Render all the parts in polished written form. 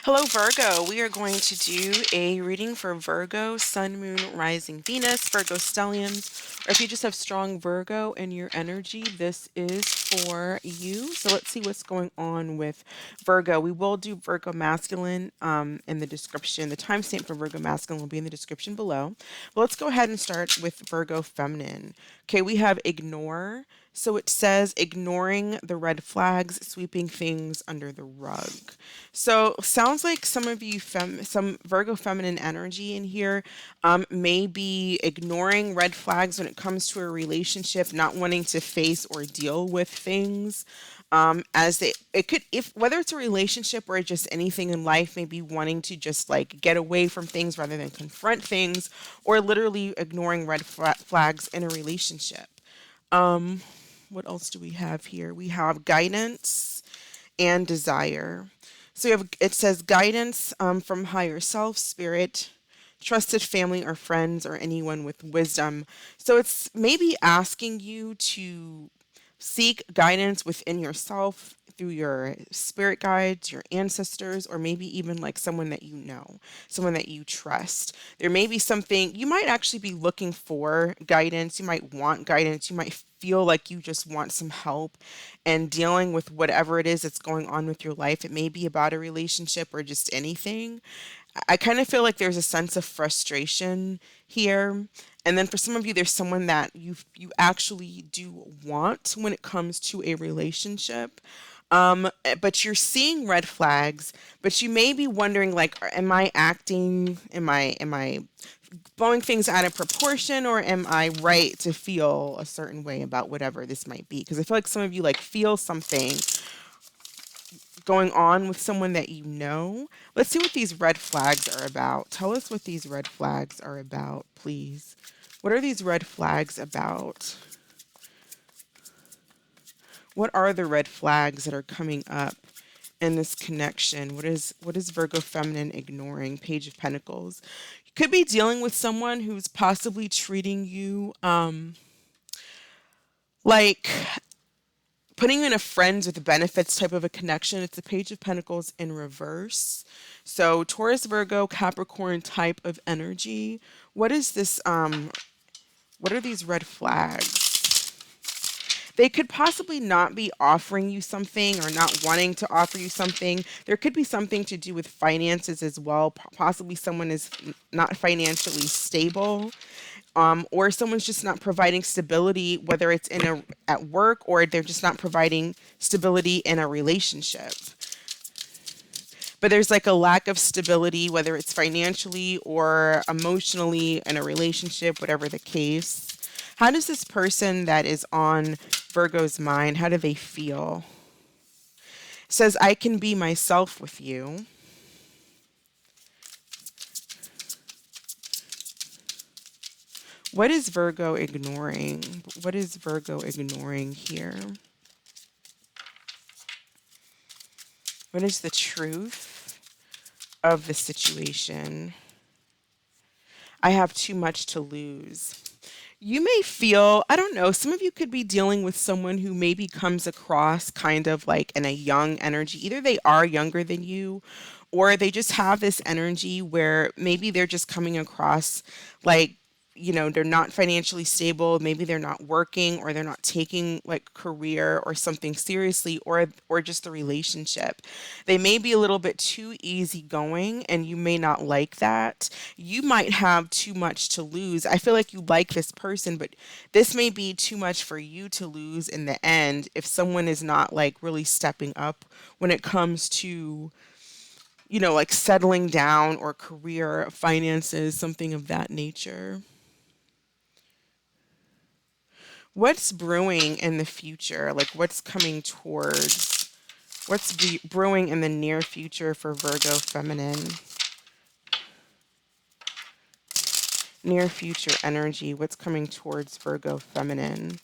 Hello, Virgo. We are going to do a reading for Virgo, Sun, Moon, Rising, Venus, Virgo stelliums, or if you just have strong Virgo in your energy, this is for you. So let's see what's going on with Virgo. We will do Virgo masculine in the description. The timestamp for Virgo masculine will be in the description below. But let's go ahead and start with Virgo feminine. Okay, we have ignore. So it says ignoring the red flags, sweeping things under the rug. So sounds like some of you, some Virgo feminine energy in here, may be ignoring red flags when it comes to a relationship, not wanting to face or deal with things. As they, it could, if whether it's a relationship or just anything in life, maybe wanting to just like get away from things rather than confront things, or literally ignoring red flags in a relationship. What else do we have here? We have guidance and desire. So you have, it says guidance from higher self, spirit, trusted family or friends, or anyone with wisdom. So it's maybe asking you to seek guidance within yourself through your spirit guides, your ancestors, or maybe even like someone that you know, someone that you trust. There may be something you might actually be looking for guidance. You might want guidance. You might feel like you just want some help and dealing with whatever it is that's going on with your life. It may be about a relationship or just anything. I kind of feel like there's a sense of frustration here. And then for some of you, there's someone that you actually do want when it comes to a relationship. But you're seeing red flags, but you may be wondering like, am I acting, am I blowing things out of proportion, or am I right to feel a certain way about whatever this might be? Because I feel like some of you like feel something going on with someone that you know. Let's see what these red flags are about. Tell us what these red flags are about, please. What are these red flags about? What are the red flags that are coming up in this connection? What is Virgo feminine ignoring? Page of Pentacles. You could be dealing with someone who's possibly treating you like putting you in a friends with benefits type of a connection. It's the Page of Pentacles in reverse. So Taurus, Virgo, Capricorn type of energy. What is this? What are these red flags? They could possibly not be offering you something or not wanting to offer you something. There could be something to do with finances as well. Possibly someone is not financially stable, or someone's just not providing stability, whether it's in a at work, or they're just not providing stability in a relationship. But there's like a lack of stability, whether it's financially or emotionally in a relationship, whatever the case. How does this person that is on Virgo's mind, how do they feel? It says, I can be myself with you. What is Virgo ignoring? What is Virgo ignoring here? What is the truth of the situation? I have too much to lose. You may feel, I don't know, some of you could be dealing with someone who maybe comes across kind of like in a young energy. Either they are younger than you, or they just have this energy where maybe they're just coming across like, they're not financially stable. Maybe they're not working, or they're not taking like career or something seriously, or just the relationship. They may be a little bit too easygoing, and you may not like that. You might have too much to lose. I feel like you like this person, but this may be too much for you to lose in the end if someone is not like really stepping up when it comes to like settling down or career, finances, something of that nature. What's brewing in the future? Like what's coming towards, brewing in the near future for Virgo feminine? Near future energy, what's coming towards Virgo feminine?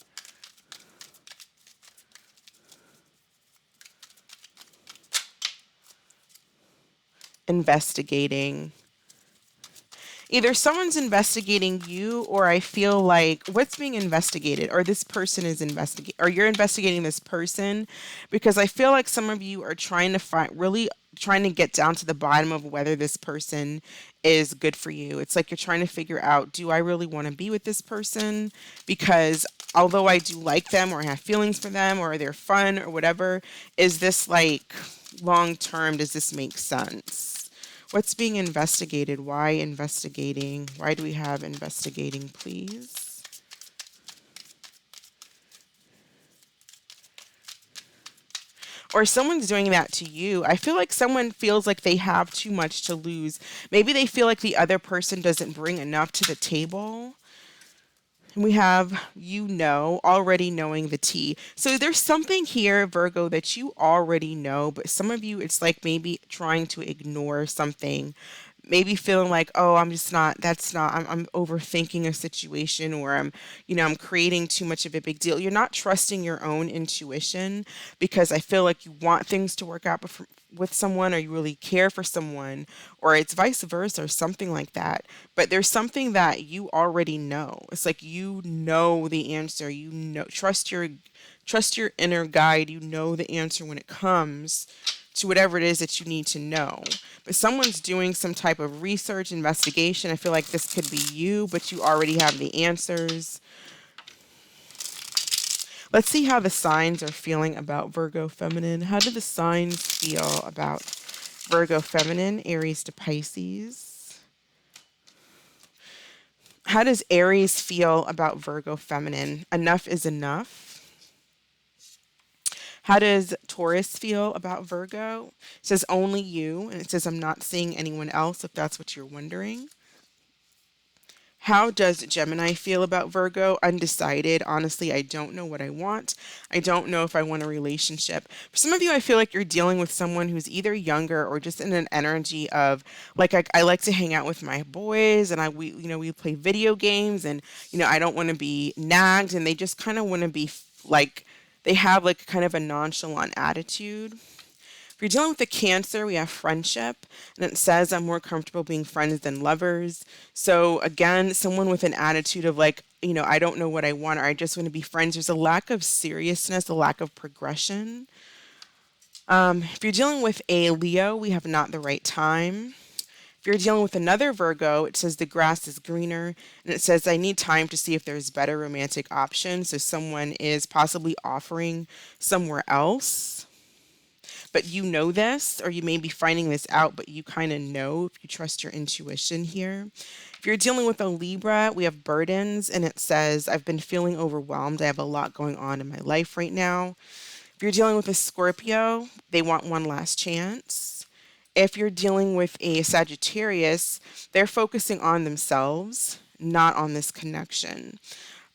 Investigating. Either someone's investigating you, or I feel like what's being investigated, or this person is investigating, or you're investigating this person, because I feel like some of you are trying to find really trying to get down to the bottom of whether this person is good for you. It's like you're trying to figure out, do I really want to be with this person? Because although I do like them or have feelings for them or they're fun or whatever, is this like long term? Does this make sense? What's being investigated? Why investigating? Why do we have investigating, please? Or someone's doing that to you. I feel like someone feels like they have too much to lose. Maybe they feel like the other person doesn't bring enough to the table. And we have, already knowing the tea. So there's something here, Virgo, that you already know, but some of you, it's like maybe trying to ignore something. Maybe feeling like, oh, I'm just not, that's not, I'm overthinking a situation, or I'm creating too much of a big deal. You're not trusting your own intuition because I feel like you want things to work out with someone, or you really care for someone, or it's vice versa or something like that. But there's something that you already know. It's like you know the answer. Trust your inner guide. You know the answer when it comes to whatever it is that you need to know. But someone's doing some type of research, investigation. I feel like this could be you, but you already have the answers. Let's see how the signs are feeling about Virgo feminine. How do the signs feel about Virgo feminine, Aries to Pisces? How does Aries feel about Virgo feminine? Enough is enough. How does Taurus feel about Virgo? It says only you, and it says I'm not seeing anyone else, if that's what you're wondering. How does Gemini feel about Virgo? Undecided. Honestly, I don't know what I want. I don't know if I want a relationship. For some of you, I feel like you're dealing with someone who's either younger or just in an energy of like I like to hang out with my boys, and we play video games, and I don't want to be nagged, and they just kind of want to be like they have like kind of a nonchalant attitude. If you're dealing with a Cancer, we have friendship, and it says I'm more comfortable being friends than lovers. So again, someone with an attitude of like, I don't know what I want, or I just want to be friends. There's a lack of seriousness, a lack of progression. If you're dealing with a Leo, we have not the right time. If you're dealing with another Virgo, it says the grass is greener, and it says I need time to see if there's better romantic options. So someone is possibly offering somewhere else, but you know this, or you may be finding this out, but you kind of know if you trust your intuition here. If you're dealing with a Libra, we have burdens, and it says I've been feeling overwhelmed. I have a lot going on in my life right now. If you're dealing with a Scorpio, they want one last chance. If you're dealing with a Sagittarius, they're focusing on themselves, not on this connection.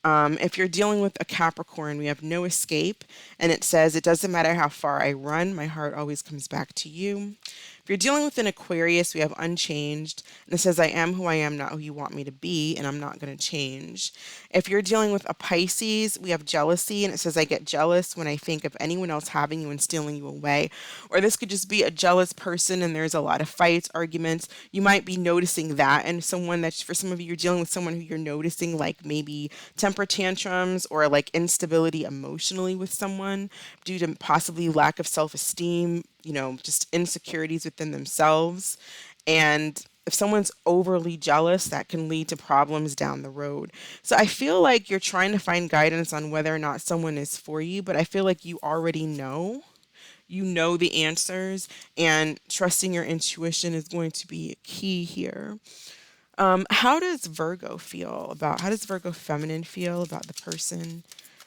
If you're dealing with a Capricorn, we have no escape, and it says it doesn't matter how far I run, my heart always comes back to you. If you're dealing with an Aquarius, we have unchanged, and it says I am who I am, not who you want me to be, and I'm not going to change. If you're dealing with a Pisces, we have jealousy, and it says I get jealous when I think of anyone else having you and stealing you away. Or this could just be a jealous person, and there's a lot of fights, arguments. You might be noticing that, and someone that's, for some of you, you're dealing with someone who you're noticing like maybe temper tantrums or like instability emotionally with someone due to possibly lack of self-esteem, just insecurities within themselves. And if someone's overly jealous, that can lead to problems down the road. So I feel like you're trying to find guidance on whether or not someone is for you, but I feel like you already know. You know the answers, and trusting your intuition is going to be key here. How does how does Virgo feminine feel about the person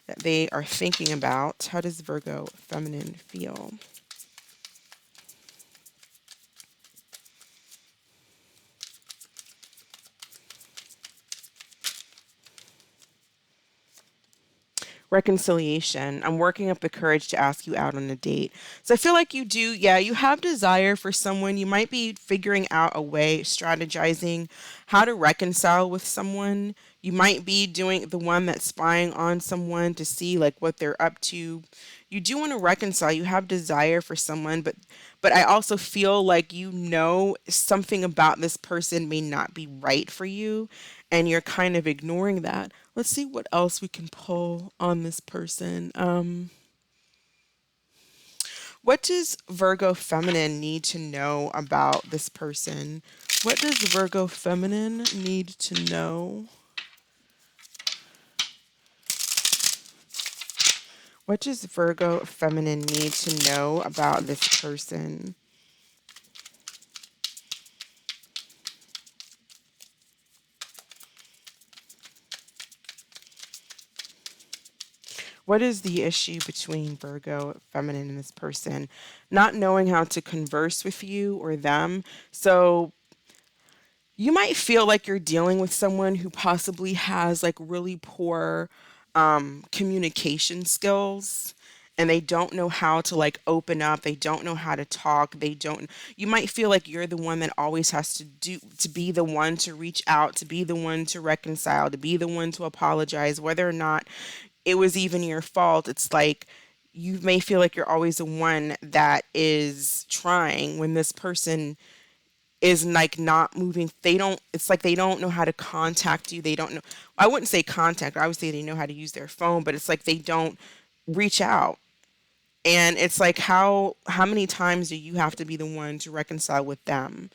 that they are thinking about? How does Virgo feminine feel? Reconciliation. I'm working up the courage to ask you out on a date. So I feel like you do, yeah, you have desire for someone. You might be figuring out a way, strategizing how to reconcile with someone. You might be doing the one that's spying on someone to see like what they're up to. You do want to reconcile. You have desire for someone, but I also feel like something about this person may not be right for you, and you're kind of ignoring that. Let's see what else we can pull on this person. What does Virgo feminine need to know about this person? What does Virgo feminine need to know? What does Virgo feminine need to know about this person? What is the issue between Virgo feminine and this person? Not knowing how to converse with you or them. So you might feel like you're dealing with someone who possibly has like really poor communication skills, and they don't know how to like open up. They don't know how to talk. They don't, you might feel like you're the one that always has to be the one to reach out, to be the one to reconcile, to be the one to apologize, whether or not it was even your fault. It's like you may feel like you're always the one that is trying when this person is like not moving. They don't, it's like they don't know how to contact you. They don't know, I wouldn't say contact, I would say they know how to use their phone, but it's like they don't reach out. And it's like how many times do you have to be the one to reconcile with them?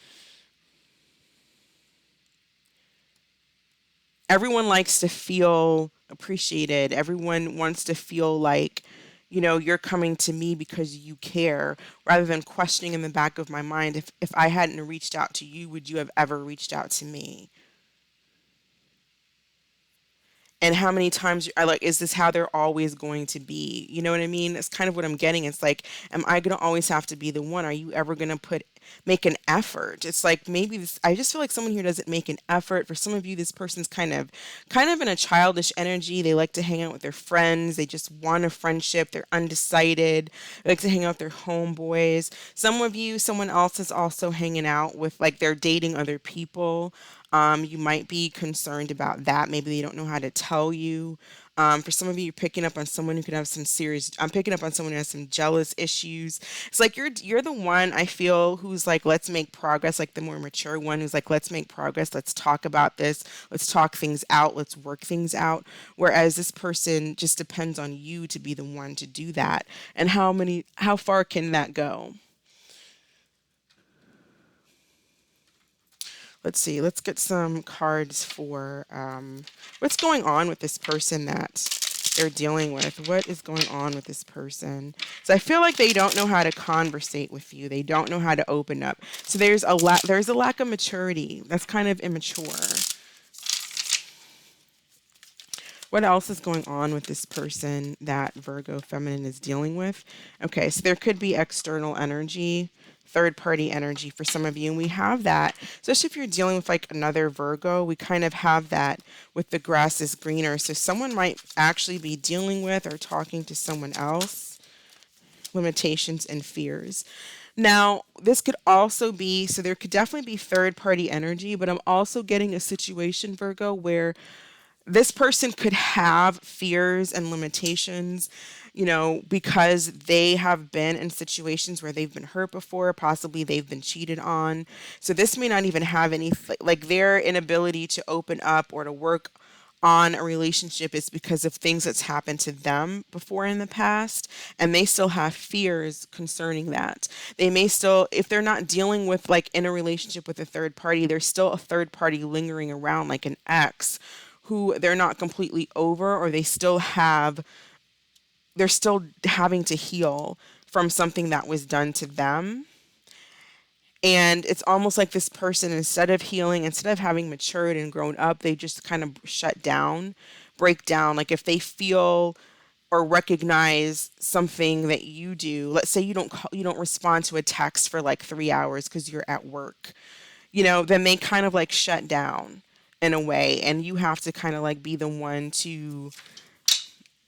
Everyone likes to feel appreciated. Everyone wants to feel like, you're coming to me because you care, rather than questioning in the back of my mind, if I hadn't reached out to you, would you have ever reached out to me? And how many times I like, is this how they're always going to be? You know what I mean? That's kind of what I'm getting. It's like, am I going to always have to be the one? Are you ever going to make an effort? It's like maybe this, I just feel like someone here doesn't make an effort. For some of you, this person's kind of in a childish energy. They like to hang out with their friends. They just want a friendship. They're undecided. They like to hang out with their homeboys. Some of you, someone else is also hanging out with, like, they're dating other people. You might be concerned about that. Maybe they don't know how to tell you. For some of you, you're picking up on someone who could have some serious. I'm picking up on someone who has some jealous issues. It's like you're the one, I feel, who's like, let's make progress. Like the more mature one who's like, let's make progress. Let's talk about this. Let's talk things out. Let's work things out. Whereas this person just depends on you to be the one to do that. And how far can that go? Let's see. Let's get some cards for what's going on with this person that they're dealing with. What is going on with this person? So I feel like they don't know how to conversate with you. They don't know how to open up. So there's a lack of maturity. That's kind of immature. What else is going on with this person that Virgo feminine is dealing with? Okay, so there could be external energy, third party energy for some of you. And we have that, especially if you're dealing with like another Virgo, we kind of have that with the grass is greener. So someone might actually be dealing with or talking to someone else, limitations and fears. Now, this could also be, so there could definitely be third party energy, but I'm also getting a situation, Virgo, where this person could have fears and limitations, because they have been in situations where they've been hurt before, possibly they've been cheated on. So this may not even have any, like their inability to open up or to work on a relationship is because of things that's happened to them before in the past, and they still have fears concerning that. They may still, if they're not dealing with like in a relationship with a third party, there's still a third party lingering around, like an ex who they're not completely over, or they're still having to heal from something that was done to them. And it's almost like this person, instead of healing, instead of having matured and grown up, they just kind of shut down, break down. Like if they feel or recognize something that you do, let's say you don't respond to a text for like 3 hours because you're at work, then they kind of like shut down in a way, and you have to kind of like be the one to,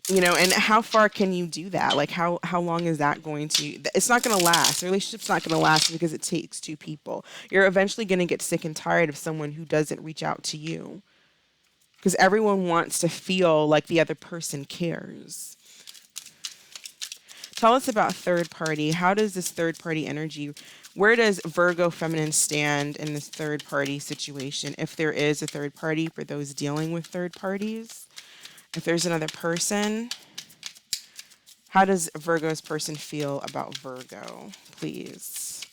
and how far can you do that? Like how long is that going to, it's not going to last. The relationship's not going to last because it takes two people. You're eventually going to get sick and tired of someone who doesn't reach out to you, because everyone wants to feel like the other person cares. Tell us about third party. How does this third party energy, where does Virgo feminine stand in this third party situation? If there is a third party, for those dealing with third parties, if there's another person, How does Virgo's person feel about Virgo, please?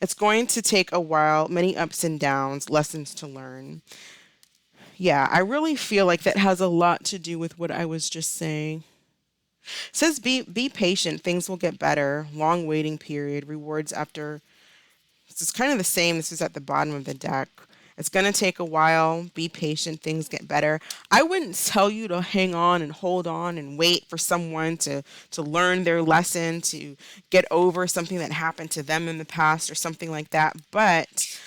It's going to take a while, many ups and downs, lessons to learn. Yeah, I really feel like that has a lot to do with what I was just saying. It says be patient, things will get better. Long waiting period, rewards after. It's kind of the same. This is at the bottom of the deck. It's going to take a while. Be patient. Things get better. I wouldn't tell you to hang on and hold on and wait for someone to learn their lesson, to get over something that happened to them in the past or something like that. But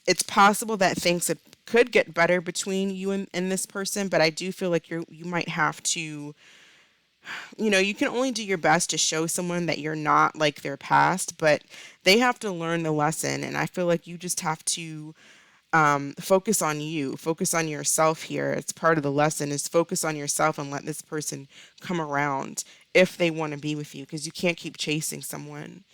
it's possible that things could get better between you and this person. But I do feel like you might have to, you can only do your best to show someone that you're not like their past, but they have to learn the lesson. And I feel like you just have to focus on you, focus on yourself here. It's part of the lesson is focus on yourself and let this person come around if they want to be with you, because you can't keep chasing someone.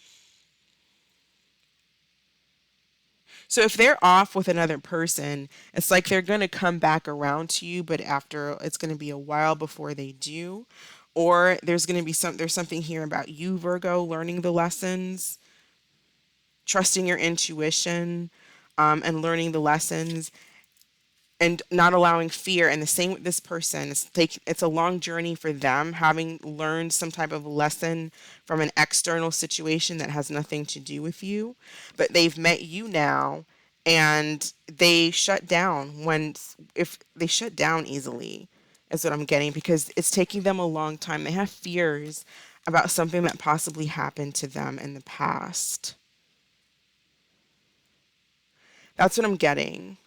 So if they're off with another person, it's like they're going to come back around to you, but after it's going to be a while before they do. Or there's something here about you, Virgo, learning the lessons, trusting your intuition, and learning the lessons and not allowing fear. And the same with this person. It's a long journey for them, having learned some type of lesson from an external situation that has nothing to do with you. But they've met you now, and they shut down if they shut down easily, is what I'm getting, because it's taking them a long time. They have fears about something that possibly happened to them in the past. That's what I'm getting.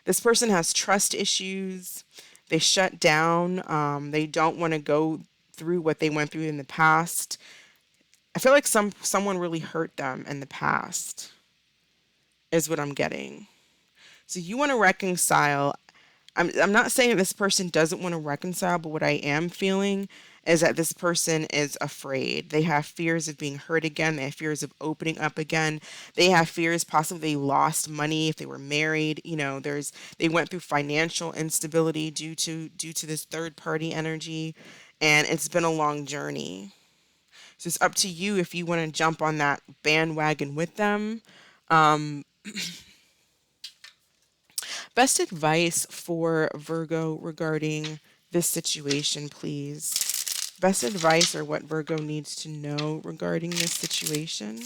This person has trust issues. They shut down. They don't want to go through what they went through in the past. I feel like someone really hurt them in the past, is what I'm getting. So you want to reconcile. I'm not saying that this person doesn't want to reconcile, but what I am feeling is that this person is afraid. They have fears of being hurt again. They have fears of opening up again. They have fears possibly they lost money if they were married. They went through financial instability due to this third party energy, and it's been a long journey. So it's up to you if you want to jump on that bandwagon with them. Um, Best advice for Virgo regarding this situation, please. Best advice or what Virgo needs to know regarding this situation.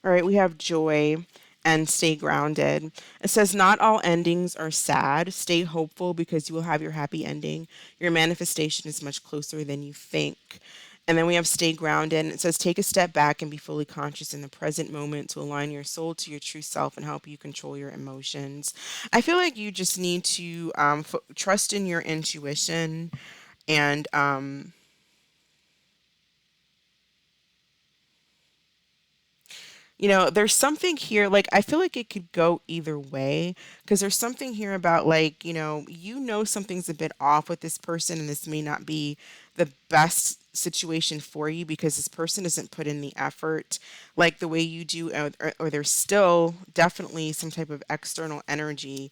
All right, we have joy and stay grounded. It says, not all endings are sad. Stay hopeful because you will have your happy ending. Your manifestation is much closer than you think. And then we have stay grounded. And it says, take a step back and be fully conscious in the present moment to align your soul to your true self and help you control your emotions. I feel like you just need to trust in your intuition and there's something here, like, I feel like it could go either way, because there's something here about, like, something's a bit off with this person, and this may not be the best situation for you because this person doesn't put in the effort like the way you do, or there's still definitely some type of external energy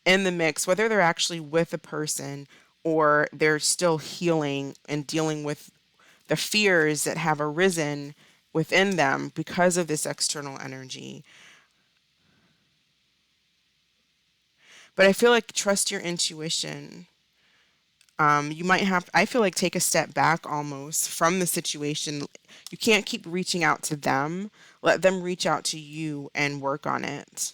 in the mix, whether they're actually with a person or they're still healing and dealing with the fears that have arisen within them because of this external energy. But I feel like trust your intuition. You might have, I feel like, take a step back almost from the situation. You can't keep reaching out to them. Let them reach out to you and work on it.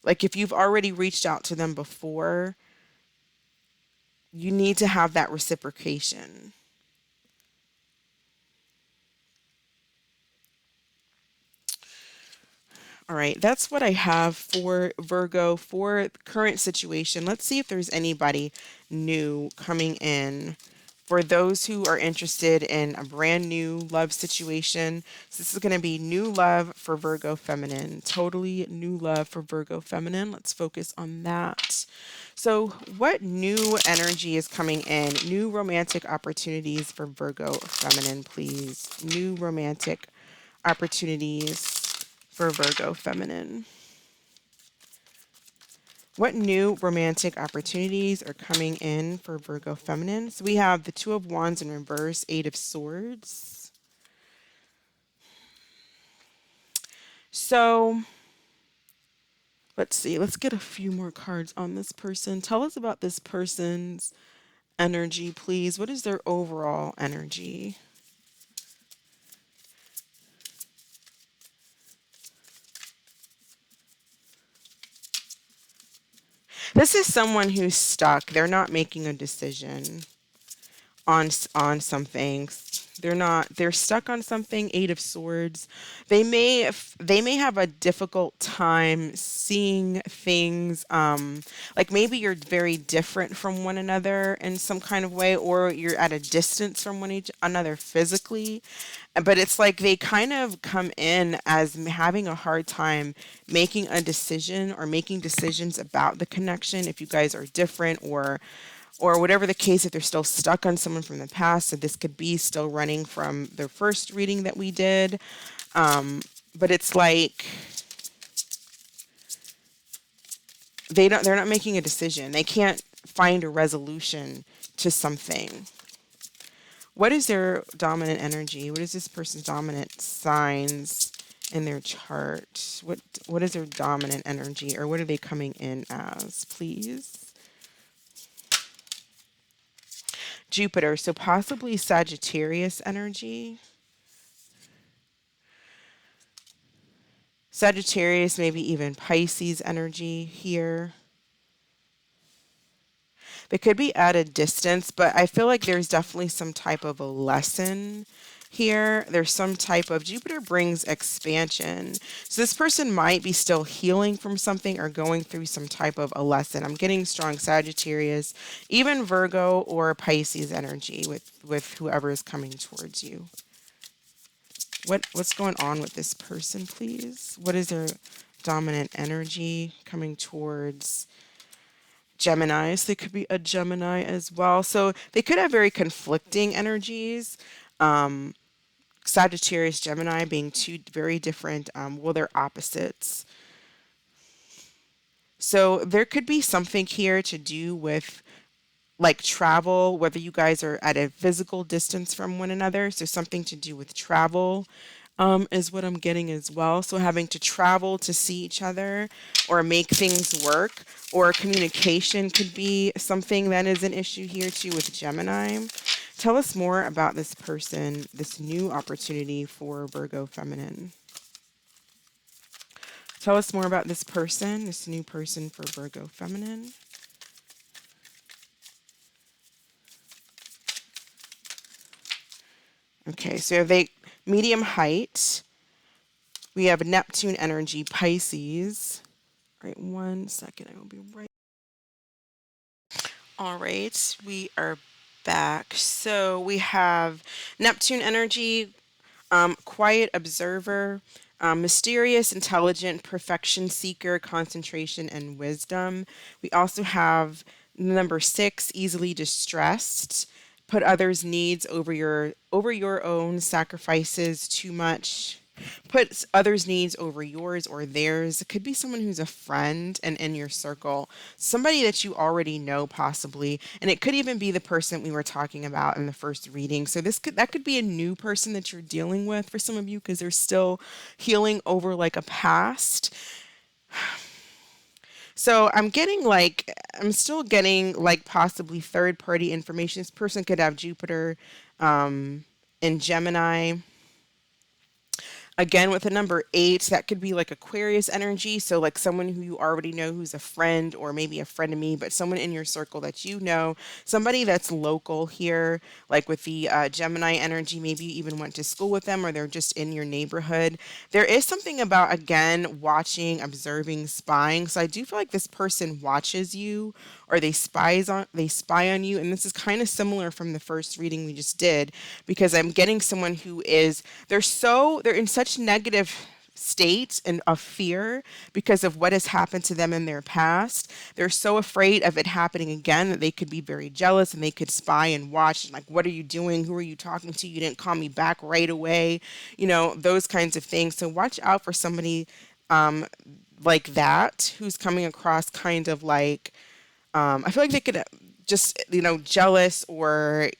Like, if you've already reached out to them before, you need to have that reciprocation. All right, that's what I have for Virgo for the current situation. Let's see if there's anybody new coming in. For those who are interested in a brand new love situation, so this is going to be new love for Virgo feminine. Totally new love for Virgo feminine. Let's focus on that. So what new energy is coming in? New romantic opportunities for Virgo feminine, please. New romantic opportunities for Virgo feminine. What new romantic opportunities are coming in for Virgo feminine? So we have the Two of Wands in reverse, Eight of Swords. So let's see. Let's get a few more cards on this person. Tell us about this person's energy, please. What is their overall energy? This is someone who's stuck. They're not making a decision on something. They're stuck on something. Eight of Swords. They may have a difficult time seeing things, like maybe you're very different from one another in some kind of way, or you're at a distance from one each another physically, but it's like they kind of come in as having a hard time making a decision or making decisions about the connection if you guys are different, or whatever the case, if they're still stuck on someone from the past. So this could be still running from their first reading that we did. But it's like they're not making a decision. They can't find a resolution to something. What is their dominant energy? What is this person's dominant signs in their chart? What is their dominant energy, or what are they coming in as, please? Jupiter, so possibly Sagittarius energy. Sagittarius, maybe even Pisces energy here. They could be at a distance, but I feel like there's definitely some type of a lesson here. There's some type of, Jupiter brings expansion. So this person might be still healing from something or going through some type of a lesson. I'm getting strong Sagittarius, even Virgo or Pisces energy with whoever is coming towards you. What's going on with this person, please? What is their dominant energy coming towards Gemini? So they could be a Gemini as well. So they could have very conflicting energies. Sagittarius, Gemini being two very different, well, they're opposites. So there could be something here to do with like travel, whether you guys are at a physical distance from one another. So something to do with travel is what I'm getting as well. So having to travel to see each other or make things work, or communication could be something that is an issue here too with Gemini. Tell us more about this person, this new opportunity for Virgo feminine. Tell us more about this person, this new person for Virgo feminine. Okay, so they medium height. We have Neptune energy, Pisces. All right, 1 second. I will be right. All right, we are back. So we have Neptune energy, quiet observer, mysterious, intelligent, perfection seeker, concentration, and wisdom. We also have number 6, easily distressed. Put others' needs over your own, sacrifices too much. Put others' needs over yours or theirs. It could be someone who's a friend and in your circle, somebody that you already know possibly, and it could even be the person we were talking about in the first reading. So that could be a new person that you're dealing with for some of you, because they're still healing over like a past. So I'm still getting like possibly third party information. This person could have Jupiter in Gemini. Again, with the number 8, that could be like Aquarius energy. So like someone who you already know who's a friend, or maybe a friend of me, but someone in your circle that you know, somebody that's local here, like with the Gemini energy, maybe you even went to school with them, or they're just in your neighborhood. There is something about, again, watching, observing, spying. So I do feel like this person watches you, or they spy on you. And this is kind of similar from the first reading we just did, because I'm getting someone who is, they're in such negative state and of fear because of what has happened to them in their past. They're so afraid of it happening again that they could be very jealous and they could spy and watch, and like, what are you doing? Who are you talking to? You didn't call me back right away. Those kinds of things. So watch out for somebody like that who's coming across kind of like, I feel like they could just, jealous, or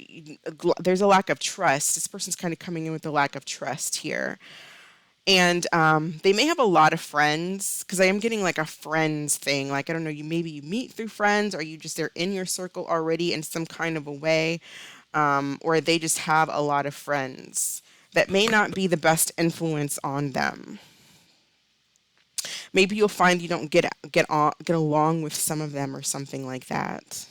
there's a lack of trust. This person's kind of coming in with a lack of trust here. And they may have a lot of friends, because I am getting like a friends thing. Like, I don't know, maybe you meet through friends, or they're in your circle already in some kind of a way, or they just have a lot of friends that may not be the best influence on them. Maybe you'll find you don't get along with some of them or something like that.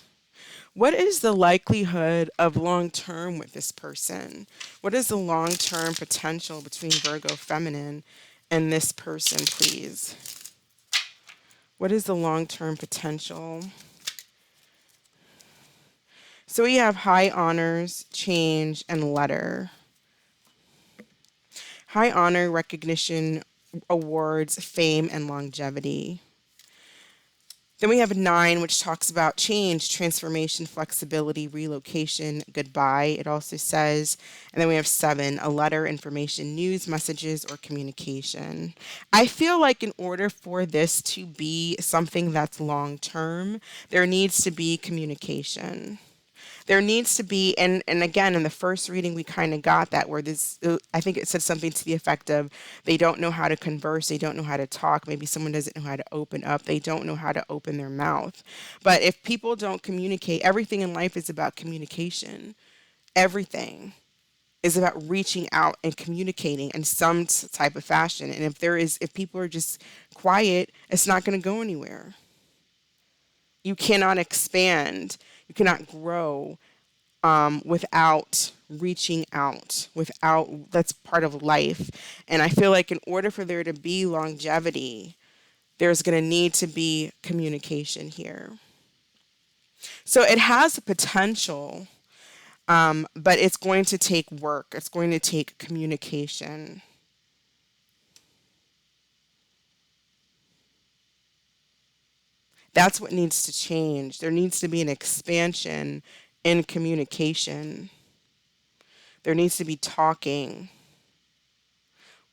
What is the likelihood of long term with this person? What is the long term potential between Virgo feminine and this person, please? What is the long term potential? So we have high honors, change, and letter. High honor, recognition, awards, fame, and longevity. Then we have 9, which talks about change, transformation, flexibility, relocation, goodbye. It also says, and then we have 7, a letter, information, news, messages, or communication. I feel like in order for this to be something that's long term, there needs to be communication. There needs to be, and again, in the first reading, we kind of got that, where this, I think it said something to the effect of, they don't know how to converse, they don't know how to talk, maybe someone doesn't know how to open up, they don't know how to open their mouth. But if people don't communicate, everything in life is about communication. Everything is about reaching out and communicating in some type of fashion. And if people are just quiet, it's not going to go anywhere. You cannot expand, you cannot grow without reaching out, that's part of life. And I feel like in order for there to be longevity, there's going to need to be communication here. So it has the potential, but it's going to take work. It's going to take communication. That's what needs to change. There needs to be an expansion in communication. There needs to be talking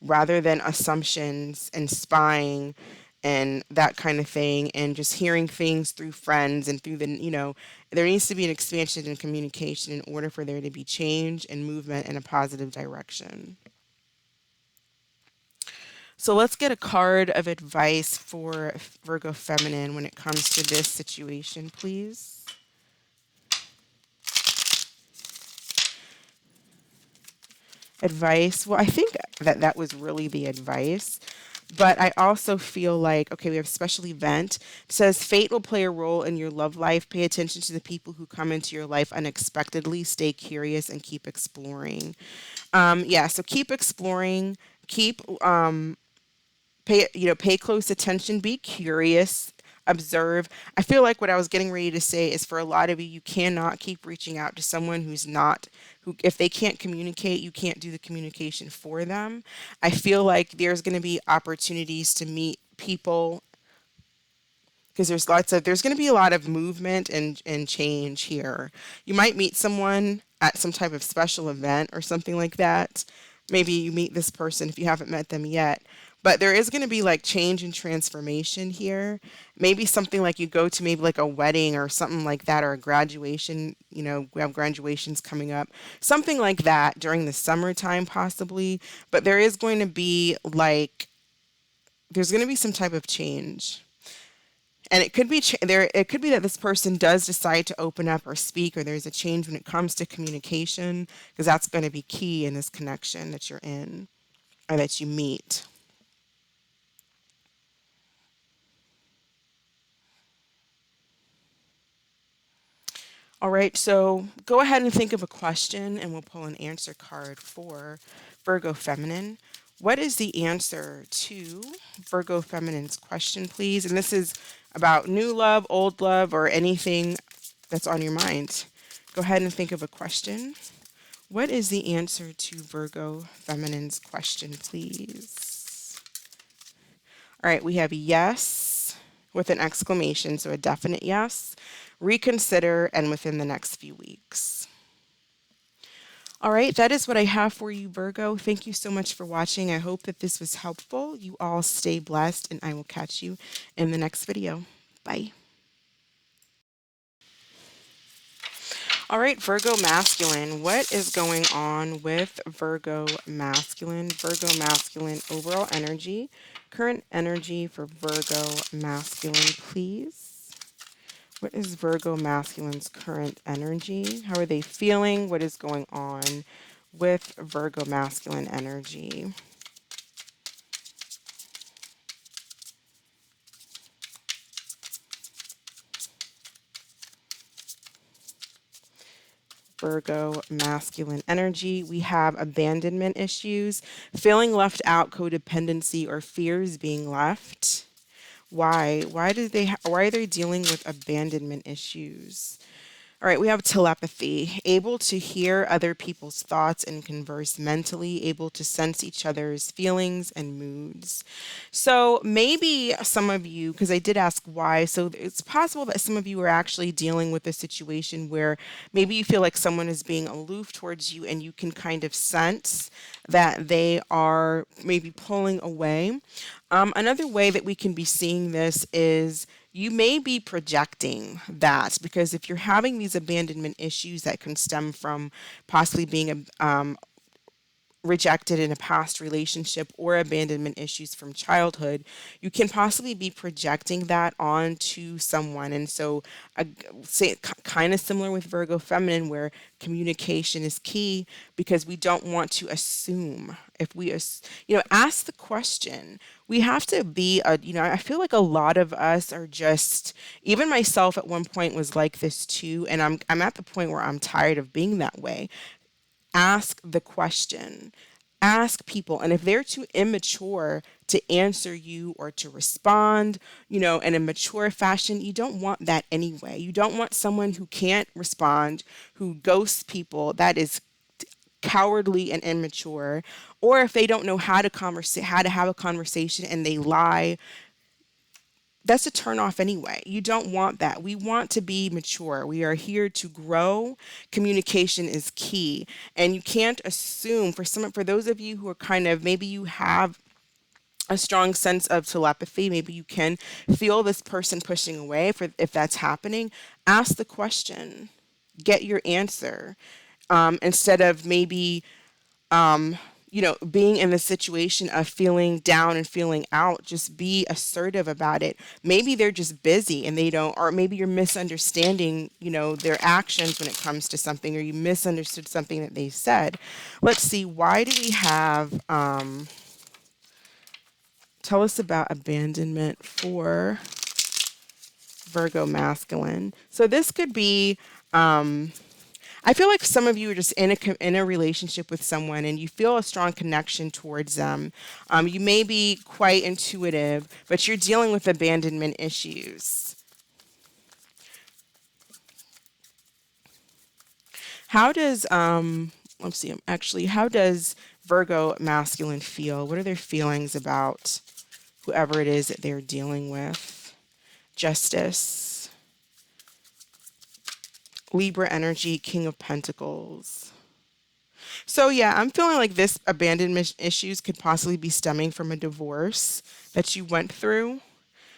rather than assumptions and spying and that kind of thing, and just hearing things through friends and through there needs to be an expansion in communication in order for there to be change and movement in a positive direction. So let's get a card of advice for Virgo feminine when it comes to this situation, please. Advice. Well, I think that was really the advice. But I also feel like, okay, we have special event. It says fate will play a role in your love life. Pay attention to the people who come into your life unexpectedly. Stay curious and keep exploring. So keep exploring. Keep pay close attention. Be curious. Observe. I feel like what I was getting ready to say is, for a lot of you, you cannot keep reaching out to someone who, if they can't communicate, you can't do the communication for them. I feel like there's going to be opportunities to meet people, because there's going to be a lot of movement and change here. You might meet someone at some type of special event or something like that. Maybe you meet this person if you haven't met them yet. But there is going to be like change and transformation here. Maybe something like you go to maybe like a wedding or something like that, or a graduation. We have graduations coming up. Something like that during the summertime possibly. But there is going to be there's going to be some type of change. And it could be it could be that this person does decide to open up or speak, or there's a change when it comes to communication, because that's going to be key in this connection that you're in or that you meet. All right, so go ahead and think of a question, and we'll pull an answer card for Virgo feminine. What is the answer to Virgo feminine's question, please? And this is about new love, old love, or anything that's on your mind. Go ahead and think of a question. What is the answer to Virgo feminine's question, please? All right, we have yes with an exclamation, so a definite yes, reconsider, and within the next few weeks. All right, that is what I have for you, Virgo. Thank you so much for watching. I hope that this was helpful. You all stay blessed, and I will catch you in the next video. Bye. All right, Virgo masculine. What is going on with Virgo masculine? Virgo masculine overall energy. Current energy for Virgo masculine, please. What is Virgo masculine's current energy? How are they feeling? What is going on with Virgo masculine energy? Virgo masculine energy. We have abandonment issues, feeling left out, codependency, or fears being left. Why? Why are they dealing with abandonment issues? All right, we have telepathy, able to hear other people's thoughts and converse mentally, able to sense each other's feelings and moods. So maybe some of you, because I did ask why, so it's possible that some of you are actually dealing with a situation where maybe you feel like someone is being aloof towards you and you can kind of sense that they are maybe pulling away. Another way that we can be seeing this is you may be projecting that, because if you're having these abandonment issues that can stem from possibly being rejected in a past relationship or abandonment issues from childhood, you can possibly be projecting that onto someone. And so, say kind of similar with Virgo feminine, where communication is key, because we don't want to assume. If we, ask the question. We have to be I feel like a lot of us are just, even myself at one point was like this too, and I'm at the point where I'm tired of being that way. Ask the question. Ask people. And if they're too immature to answer you or to respond, in a mature fashion, you don't want that anyway. You don't want someone who can't respond, who ghosts people. That is cowardly and immature. Or if they don't know how to have a conversation and they lie, that's a turn off anyway. You don't want that. We want to be mature. We are here to grow. Communication is key. And you can't assume, for those of you who are kind of, maybe you have a strong sense of telepathy, maybe you can feel this person pushing away. If that's happening, ask the question, get your answer. Instead of maybe being in the situation of feeling down and feeling out, just be assertive about it. Maybe they're just busy and they don't, or maybe you're misunderstanding, their actions when it comes to something, or you misunderstood something that they said. Let's see, why do we have, tell us about abandonment for Virgo masculine. So this could be, I feel like some of you are just in a relationship with someone and you feel a strong connection towards them. You may be quite intuitive, but you're dealing with abandonment issues. How does how does Virgo masculine feel? What are their feelings about whoever it is that they're dealing with? Justice. Libra energy, King of Pentacles. So yeah, I'm feeling like this abandonment issues could possibly be stemming from a divorce that you went through.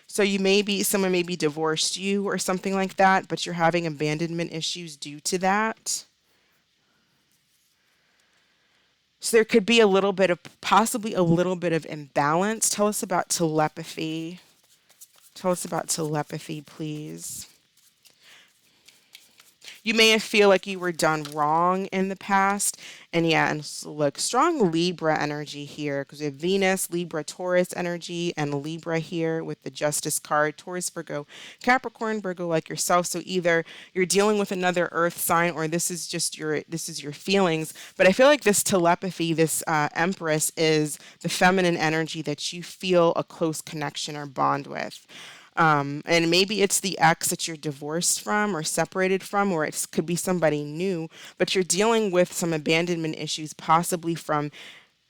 So someone maybe divorced you or something like that, but you're having abandonment issues due to that. So there could be possibly a little bit of imbalance. Tell us about telepathy. Tell us about telepathy, please. You may feel like you were done wrong in the past. And so look, strong Libra energy here, because we have Venus, Libra, Taurus energy, and Libra here with the Justice card. Taurus, Virgo, Capricorn, Virgo like yourself. So either you're dealing with another earth sign, or this is your feelings. But I feel like this telepathy, this Empress, is the feminine energy that you feel a close connection or bond with. And maybe it's the ex that you're divorced from or separated from, or it could be somebody new, but you're dealing with some abandonment issues, possibly from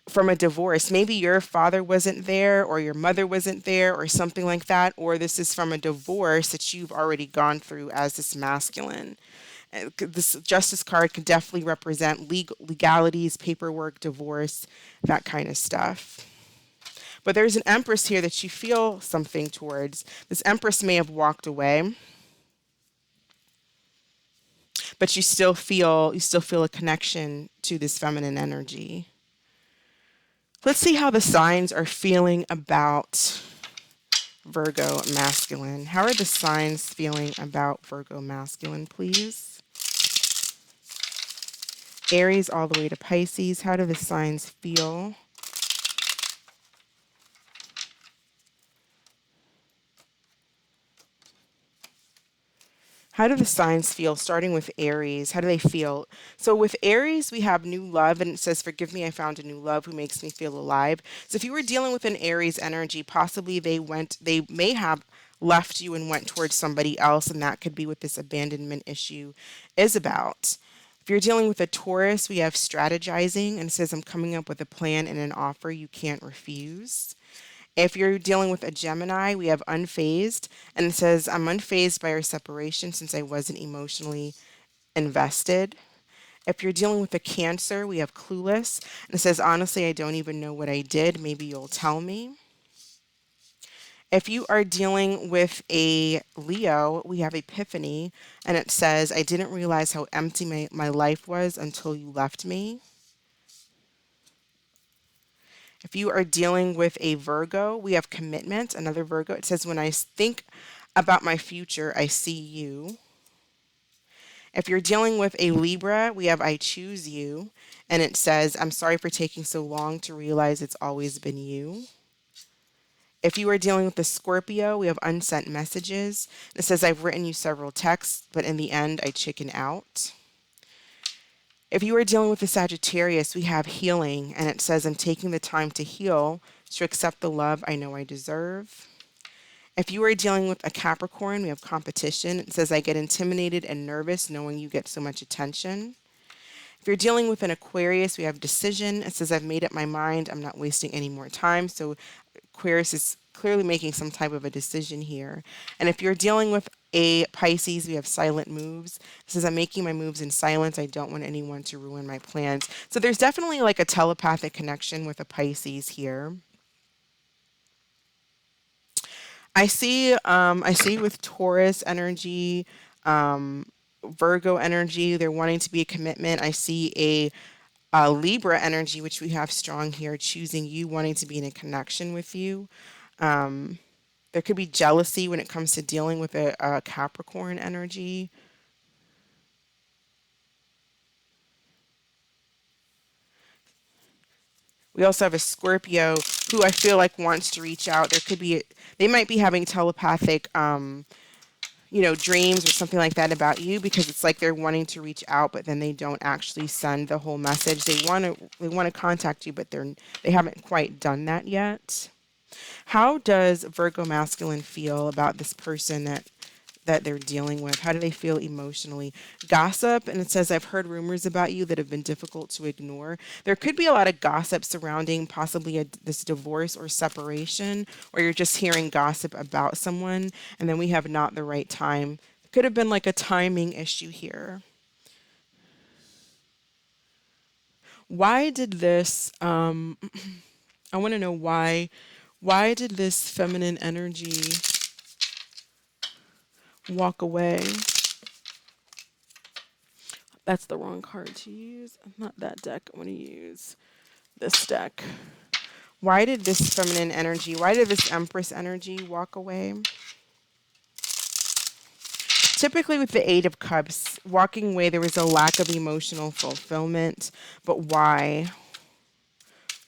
from a divorce. Maybe your father wasn't there or your mother wasn't there or something like that, or this is from a divorce that you've already gone through as this masculine. This justice card could definitely represent legalities, paperwork, divorce, that kind of stuff. But there's an empress here that you feel something towards. This empress may have walked away, but you still feel a connection to this feminine energy. Let's see how the signs are feeling about Virgo masculine. How are the signs feeling about Virgo masculine, please? Aries all the way to Pisces. How do the signs feel? How do the signs feel? Starting with Aries, how do they feel? So with Aries, we have new love, and it says, "Forgive me, I found a new love who makes me feel alive." So if you were dealing with an Aries energy, possibly they may have left you and went towards somebody else, and that could be what this abandonment issue is about. If you're dealing with a Taurus, we have strategizing, and it says, "I'm coming up with a plan and an offer you can't refuse." If you're dealing with a Gemini, we have unfazed, and it says, "I'm unfazed by our separation since I wasn't emotionally invested." If you're dealing with a Cancer, we have clueless, and it says, "Honestly, I don't even know what I did. Maybe you'll tell me." If you are dealing with a Leo, we have epiphany, and it says, "I didn't realize how empty my life was until you left me." If you are dealing with a Virgo, we have commitment, another Virgo. It says, "When I think about my future, I see you." If you're dealing with a Libra, we have "I choose you." And it says, "I'm sorry for taking so long to realize it's always been you." If you are dealing with a Scorpio, we have unsent messages. It says, "I've written you several texts, but in the end, I chicken out." If you are dealing with a Sagittarius, we have healing, and it says, "I'm taking the time to heal, to accept the love I know I deserve." If you are dealing with a Capricorn, we have competition. It says, "I get intimidated and nervous knowing you get so much attention." If you're dealing with an Aquarius, we have decision. It says, "I've made up my mind. I'm not wasting any more time." So Aquarius is clearly making some type of a decision here. And if you're dealing with a Pisces, we have silent moves. It says, "I'm making my moves in silence. I don't want anyone to ruin my plans." So there's definitely like a telepathic connection with a Pisces here. I see with Taurus energy, Virgo energy, they're wanting to be a commitment. I see a Libra energy, which we have strong here, choosing you, wanting to be in a connection with you. Um, there could be jealousy when it comes to dealing with a Capricorn energy. We also have a Scorpio who I feel like wants to reach out. They might be having telepathic, dreams or something like that about you, because it's like they're wanting to reach out, but then they don't actually send the whole message. They want to contact you, but they haven't quite done that yet. How does Virgo masculine feel about this person that they're dealing with? How do they feel emotionally? Gossip, and it says, "I've heard rumors about you that have been difficult to ignore." There could be a lot of gossip surrounding possibly this divorce or separation, or you're just hearing gossip about someone, and then we have not the right time. Could have been like a timing issue here. Why did this, I want to know why did this feminine energy walk away? That's the wrong card to use. Not that deck. I want to use this deck. Why did this Empress energy walk away? Typically, with the Eight of Cups, walking away, there was a lack of emotional fulfillment. But why?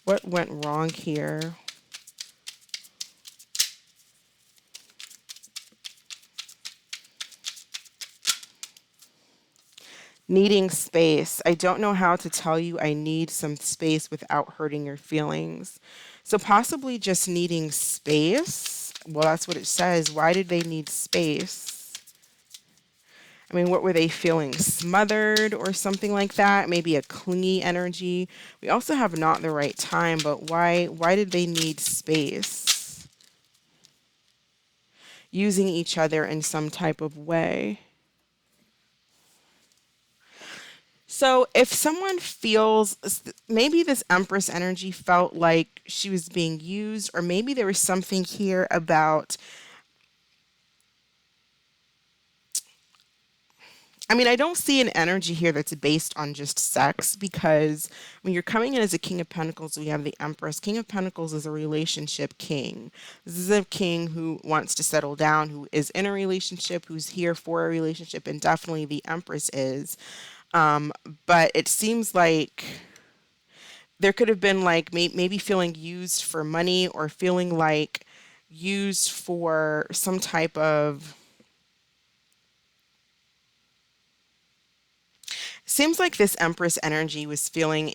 What went wrong here? Needing space. I don't know how to tell you I need some space without hurting your feelings. So possibly just needing space. Well, that's what it says. Why did they need space? I mean, what were they feeling? Smothered or something like that? Maybe a clingy energy. We also have not the right time, but why did they need space? Using each other in some type of way. So if someone feels, maybe this Empress energy felt like she was being used, or maybe there was something here about, I mean, I don't see an energy here that's based on just sex, because when you're coming in as a King of Pentacles, we have the Empress. King of Pentacles is a relationship king. This is a king who wants to settle down, who is in a relationship, who's here for a relationship, and definitely the Empress is. But it seems like there could have been like maybe feeling used for money, or feeling like used for some type of, seems like this Empress energy was feeling,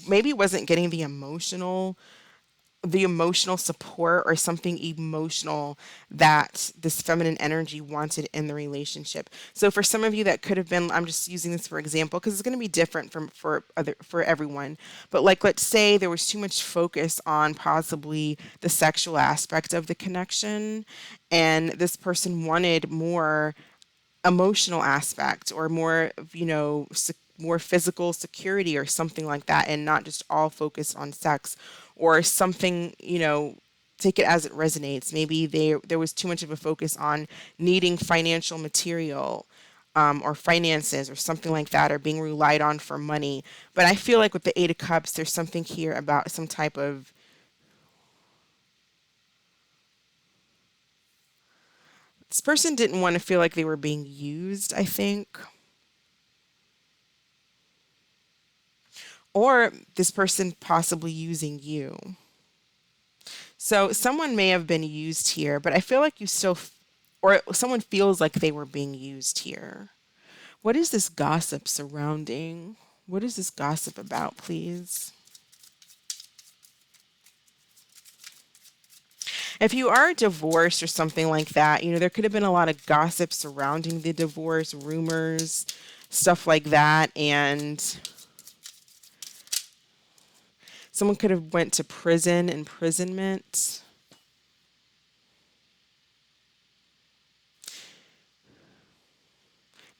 maybe wasn't getting the emotional support, or something emotional that this feminine energy wanted in the relationship. So for some of you, that could have been, I'm just using this for example because it's going to be different for everyone. But like, let's say there was too much focus on possibly the sexual aspect of the connection, and this person wanted more emotional aspect, or more, more physical security or something like that, and not just all focused on sex or something, take it as it resonates. Maybe there was too much of a focus on needing financial material, or finances or something like that, or being relied on for money. But I feel like with the Eight of Cups, there's something here about some type of, this person didn't want to feel like they were being used, I think. Or this person possibly using you. So someone may have been used here, but I feel like you still, or someone feels like they were being used here. What is this gossip surrounding? What is this gossip about, please? If you are divorced or something like that, there could have been a lot of gossip surrounding the divorce, rumors, stuff like that, and someone could have went to prison, imprisonment.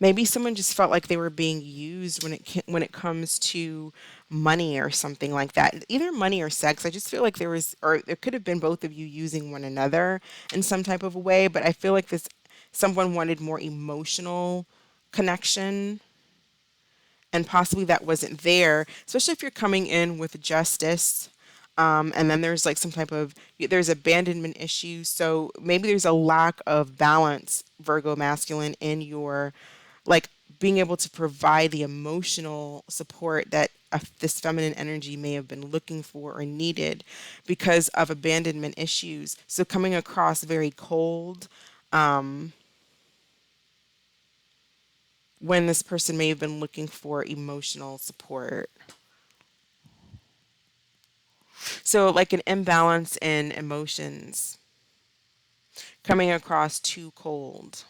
Maybe someone just felt like they were being used when it comes to money or something like that. Either money or sex. I just feel like there was, or there could have been both of you using one another in some type of a way. But I feel like this, someone wanted more emotional connection, and possibly that wasn't there. Especially if you're coming in with justice. And then there's like some type of, there's abandonment issues. So maybe there's a lack of balance, Virgo masculine, in your, like, being able to provide the emotional support that this feminine energy may have been looking for or needed because of abandonment issues. So coming across very cold, when this person may have been looking for emotional support. So like an imbalance in emotions, coming across too cold.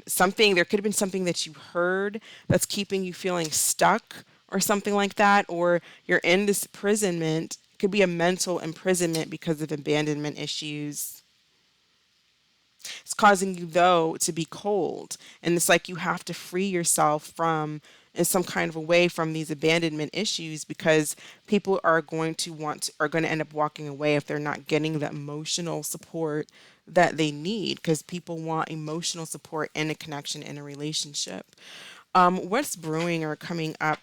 Something, there could have been something that you heard that's keeping you feeling stuck or something like that, or you're in this imprisonment. It could be a mental imprisonment because of abandonment issues. It's causing you, though, to be cold. And it's like you have to free yourself from, in some kind of a way, from these abandonment issues, because people are going to are going to end up walking away if they're not getting the emotional support that they need, because people want emotional support in a connection, in a relationship. What's brewing or coming up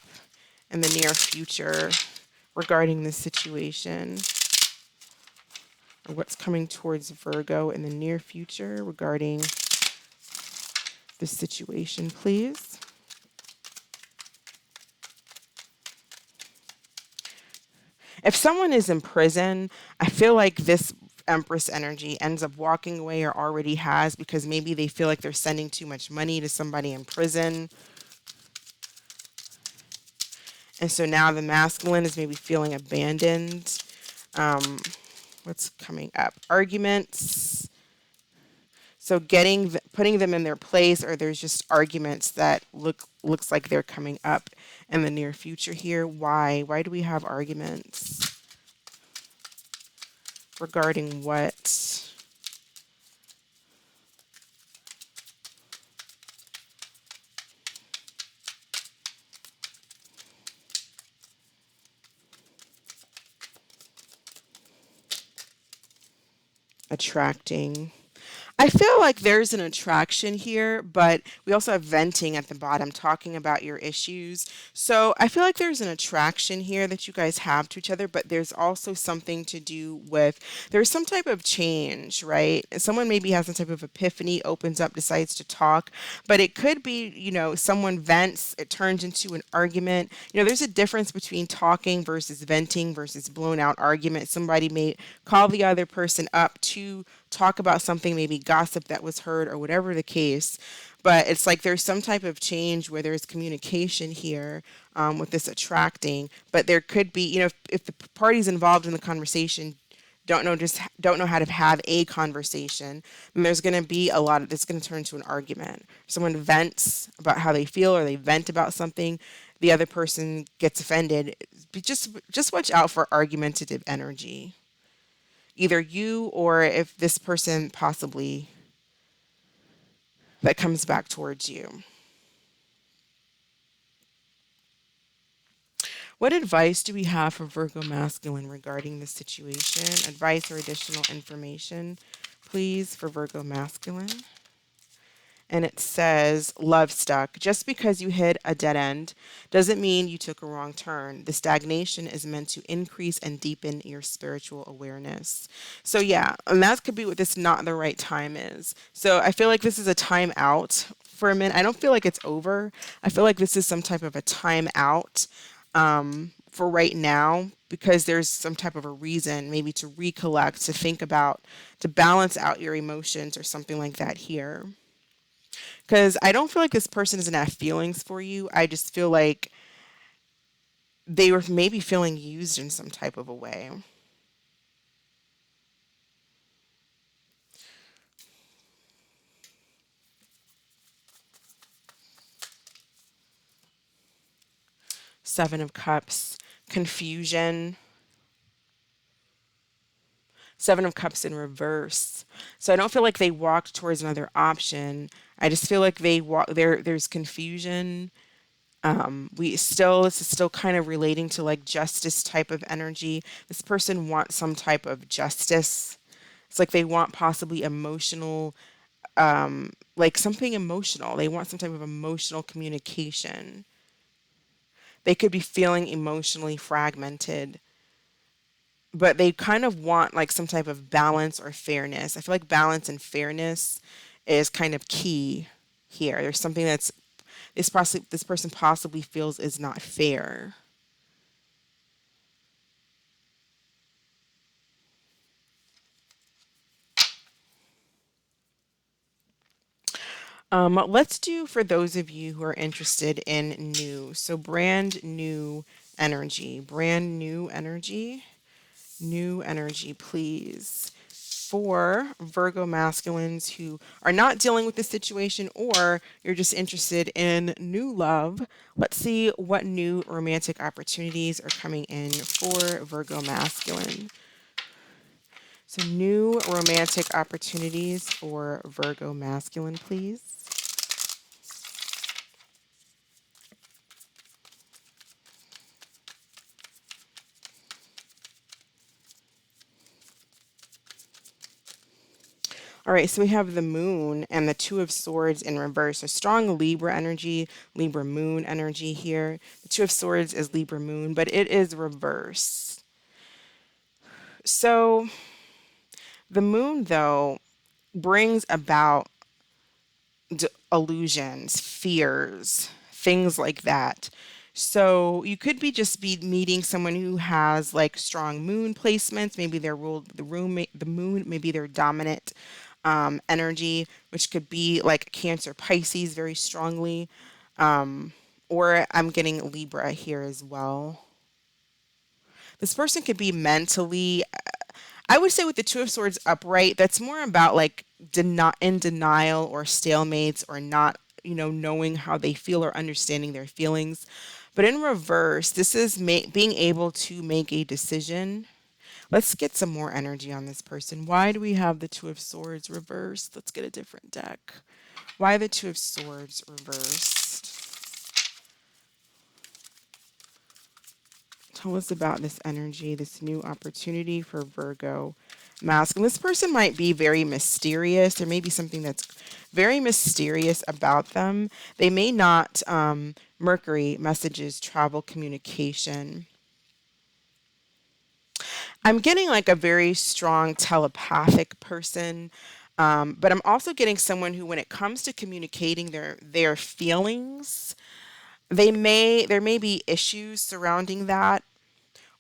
in the near future regarding this situation? Or what's coming towards Virgo in the near future regarding this situation, please? If someone is in prison, I feel like this Empress energy ends up walking away, or already has, because maybe they feel like they're sending too much money to somebody in prison. And so now the masculine is maybe feeling abandoned. What's coming up? Arguments. So putting them in their place, or there's just arguments that looks like they're coming up in the near future here. Why do we have arguments regarding what? Attracting. I feel like there's an attraction here, but we also have venting at the bottom, talking about your issues. So I feel like there's an attraction here that you guys have to each other, but there's also something to do with there's some type of change, right? Someone maybe has some type of epiphany, opens up, decides to talk, but it could be, someone vents, it turns into an argument. There's a difference between talking versus venting versus blown out argument. Somebody may call the other person up to talk about something, maybe gossip that was heard or whatever the case. But it's like there's some type of change where there's communication here with this attracting. But there could be, if the parties involved in the conversation don't know how to have a conversation, then there's going to be a lot of it's going to turn into an argument. Someone vents about how they feel, or they vent about something, the other person gets offended. Just watch out for argumentative energy, either you or if this person possibly that comes back towards you. What advice do we have for Virgo masculine regarding this situation? Advice or additional information, please, for Virgo masculine. And it says, love stuck. Just because you hit a dead end doesn't mean you took a wrong turn. The stagnation is meant to increase and deepen your spiritual awareness. So yeah, and that could be what this not the right time is. So I feel like this is a time out for a minute. I don't feel like it's over. I feel like this is some type of a time out for right now, because there's some type of a reason, maybe to recollect, to think about, to balance out your emotions or something like that here. Because I don't feel like this person doesn't have feelings for you. I just feel like they were maybe feeling used in some type of a way. Seven of Cups, confusion. Seven of Cups in reverse. So I don't feel like they walked towards another option. I just feel like there's confusion. This is still kind of relating to like justice type of energy. This person wants some type of justice. It's like they want possibly emotional, like something emotional. They want some type of emotional communication. They could be feeling emotionally fragmented, but they kind of want like some type of balance or fairness. I feel like balance and fairness is kind of key here. There's something this person possibly feels is not fair. Let's do for those of you who are interested in new. So brand new energy, please. For Virgo masculines who are not dealing with the situation, or you're just interested in new love, let's see what new romantic opportunities are coming in for Virgo masculine. So new romantic opportunities for Virgo masculine, please. All right, so we have the moon and the two of swords in reverse. So strong Libra energy, Libra moon energy here. The two of swords is Libra moon, but it is reverse. So the moon, though, brings about illusions, fears, things like that. So you could be meeting someone who has like strong moon placements. Maybe they're ruled the moon, maybe their dominant energy, which could be like Cancer, Pisces, very strongly. Or I'm getting Libra here as well. This person could be mentally. I would say with the Two of Swords upright, that's more about like in denial or stalemates or not, knowing how they feel or understanding their feelings. But in reverse, this is being able to make a decision. Let's get some more energy on this person. Why do we have the Two of Swords reversed? Let's get a different deck. Why the Two of Swords reversed? Tell us about this energy, this new opportunity for Virgo masculine. This person might be very mysterious. There may be something that's very mysterious about them. They may not, Mercury, messages, travel, communication. I'm getting like a very strong telepathic person. But I'm also getting someone who, when it comes to communicating their feelings, there may be issues surrounding that,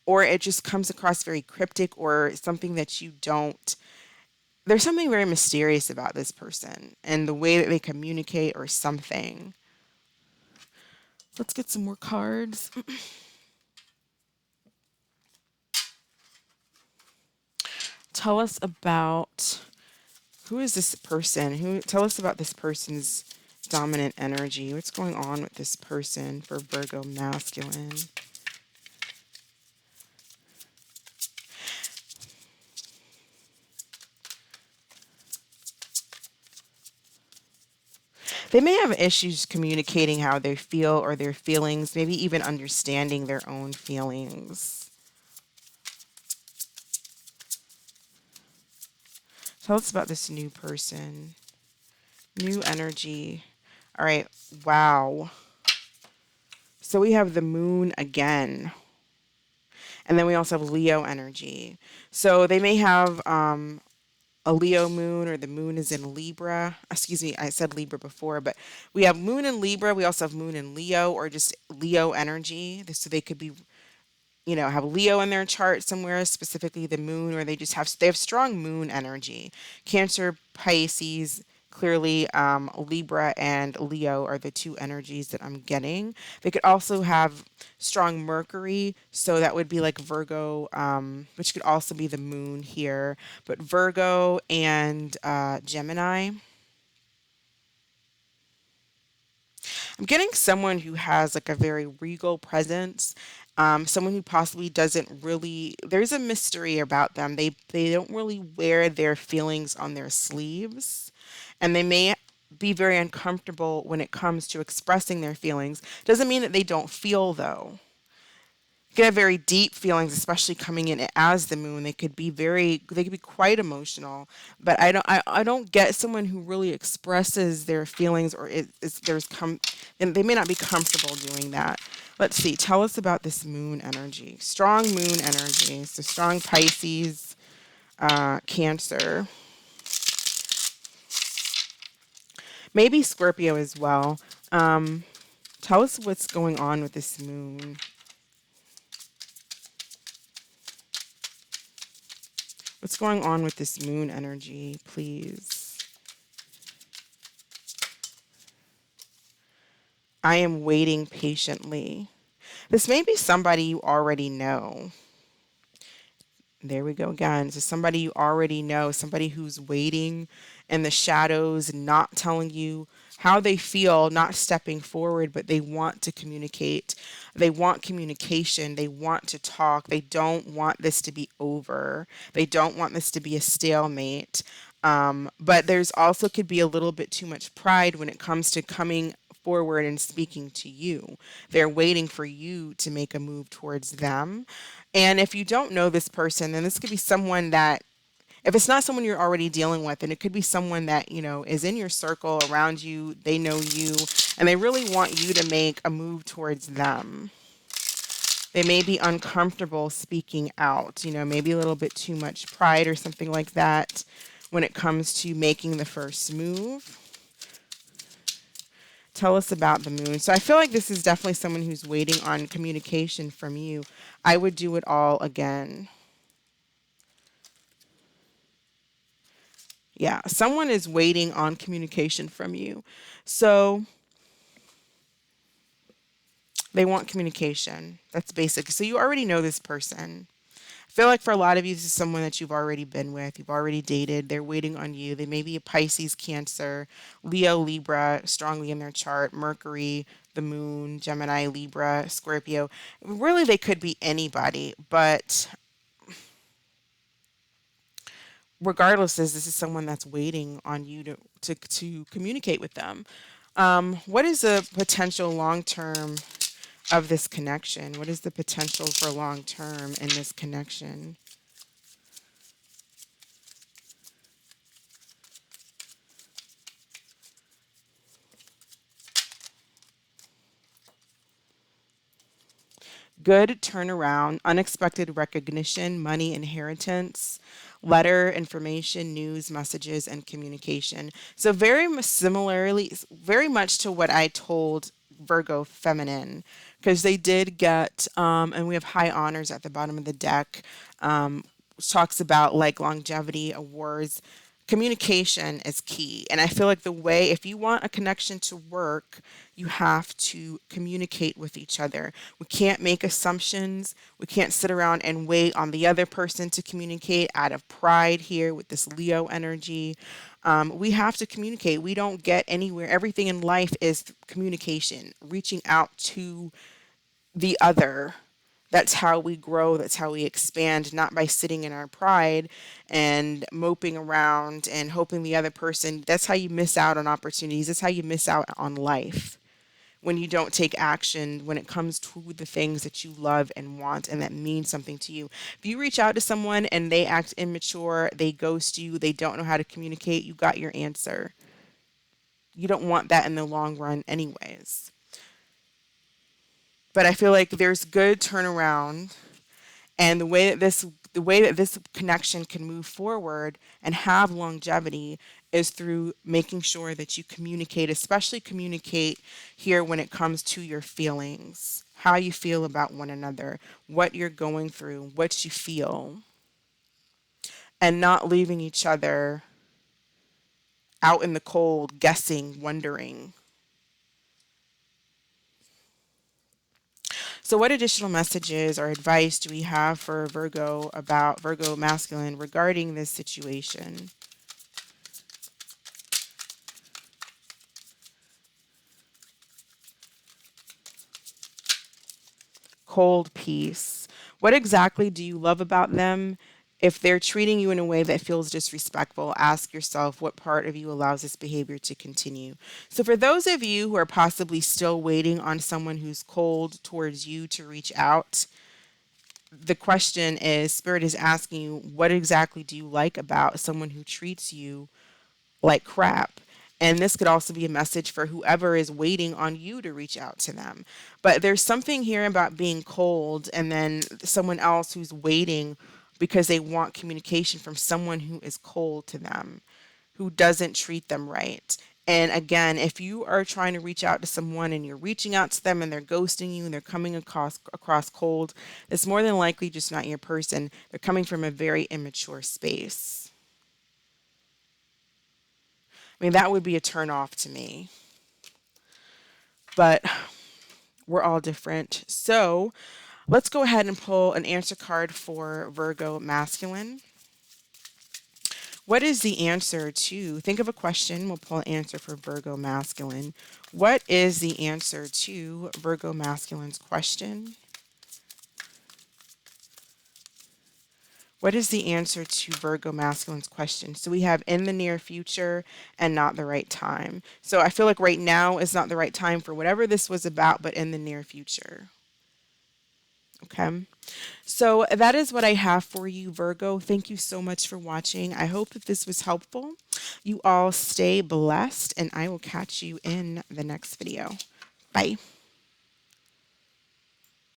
or it just comes across very cryptic or something that you don't. There's something very mysterious about this person and the way that they communicate or something. Let's get some more cards. Tell us about who is this person? Tell us about this person's dominant energy. What's going on with this person for Virgo masculine? They may have issues communicating how they feel or their feelings, maybe even understanding their own feelings. Tell us about this new person. New energy. All right. Wow. So we have the moon again. And then we also have Leo energy. So they may have a Leo moon, or the moon is in Libra. Excuse me, I said Libra before, but we have moon in Libra. We also have moon in Leo, or just Leo energy. So they could be, have Leo in their chart somewhere, specifically the moon, or they have strong moon energy. Cancer, Pisces, clearly Libra and Leo are the two energies that I'm getting. They could also have strong Mercury, so that would be like Virgo, which could also be the moon here, but Virgo and Gemini. I'm getting someone who has like a very regal presence. Someone who possibly doesn't really, there's a mystery about them. They don't really wear their feelings on their sleeves, and they may be very uncomfortable when it comes to expressing their feelings. Doesn't mean that they don't feel, though. You can have very deep feelings, especially coming in as the moon. They could be quite emotional, but I don't get someone who really expresses their feelings, or and they may not be comfortable doing that. Let's see. Tell us about this moon energy. Strong moon energy. So strong Pisces, Cancer, maybe Scorpio as well. Tell us what's going on with this moon. What's going on with this moon energy, please? I am waiting patiently. This may be somebody you already know. There we go again. So somebody you already know, somebody who's waiting in the shadows, not telling you how they feel, not stepping forward, but they want to communicate. They want communication. They want to talk. They don't want this to be over. They don't want this to be a stalemate. But there's also could be a little bit too much pride when it comes to coming forward and speaking to you. They're waiting for you to make a move towards them. And if you don't know this person, then this could be someone that, if it's not someone you're already dealing with, then it could be someone that, is in your circle around you. They know you and they really want you to make a move towards them. They may be uncomfortable speaking out, maybe a little bit too much pride or something like that when it comes to making the first move. Tell us about the moon. So I feel like this is definitely someone who's waiting on communication from you. I would do it all again. Yeah, someone is waiting on communication from you. So they want communication. That's basic. So you already know this person. feel like for a lot of you, this is someone that you've already been with, you've already dated, they're waiting on you. They may be a Pisces, Cancer, Leo, Libra, strongly in their chart, Mercury, the moon, Gemini, Libra, Scorpio. Really, they could be anybody, but regardless, this is someone that's waiting on you to communicate with them. What is the potential long term of this connection? What is the potential for long term in this connection? Good turnaround, unexpected recognition, money inheritance, letter, information, news, messages, and communication. So similarly, very much to what I told Virgo feminine, because they did get, and we have high honors at the bottom of the deck, which talks about like longevity, awards. Communication is key. And I feel like the way, if you want a connection to work, you have to communicate with each other. We can't make assumptions. We can't sit around and wait on the other person to communicate out of pride here with this Leo energy. We have to communicate. We don't get anywhere. Everything in life is communication, reaching out to the other. That's how we grow. That's how we expand, not by sitting in our pride and moping around and hoping the other person. That's how you miss out on opportunities. That's how you miss out on life when you don't take action when it comes to the things that you love and want and that mean something to you. If you reach out to someone and they act immature, they ghost you, they don't know how to communicate, you got your answer. You don't want that in the long run, anyways. But I feel like there's good turnaround, and the way that this connection can move forward and have longevity is through making sure that you communicate, especially communicate here when it comes to your feelings, how you feel about one another, what you're going through, what you feel, and not leaving each other out in the cold, guessing, wondering. So, what additional messages or advice do we have for Virgo about Virgo masculine regarding this situation? Cold peace. What exactly do you love about them? If they're treating you in a way that feels disrespectful, ask yourself what part of you allows this behavior to continue. So, for those of you who are possibly still waiting on someone who's cold towards you to reach out, the question is Spirit is asking you, what exactly do you like about someone who treats you like crap? And this could also be a message for whoever is waiting on you to reach out to them. But there's something here about being cold and then someone else who's waiting because they want communication from someone who is cold to them, who doesn't treat them right. And again, if you are trying to reach out to someone and you're reaching out to them and they're ghosting you and they're coming across cold, it's more than likely just not your person. They're coming from a very immature space. I mean, that would be a turn off to me. But we're all different. So let's go ahead and pull an answer card for Virgo masculine. What is the answer to, think of a question, we'll pull an answer for Virgo masculine. What is the answer to Virgo masculine's question? What is the answer to Virgo masculine's question? So we have in the near future and not the right time. So I feel like right now is not the right time for whatever this was about, but in the near future. Okay. So that is what I have for you, Virgo. Thank you so much for watching. I hope that this was helpful. You all stay blessed, and I will catch you in the next video. Bye.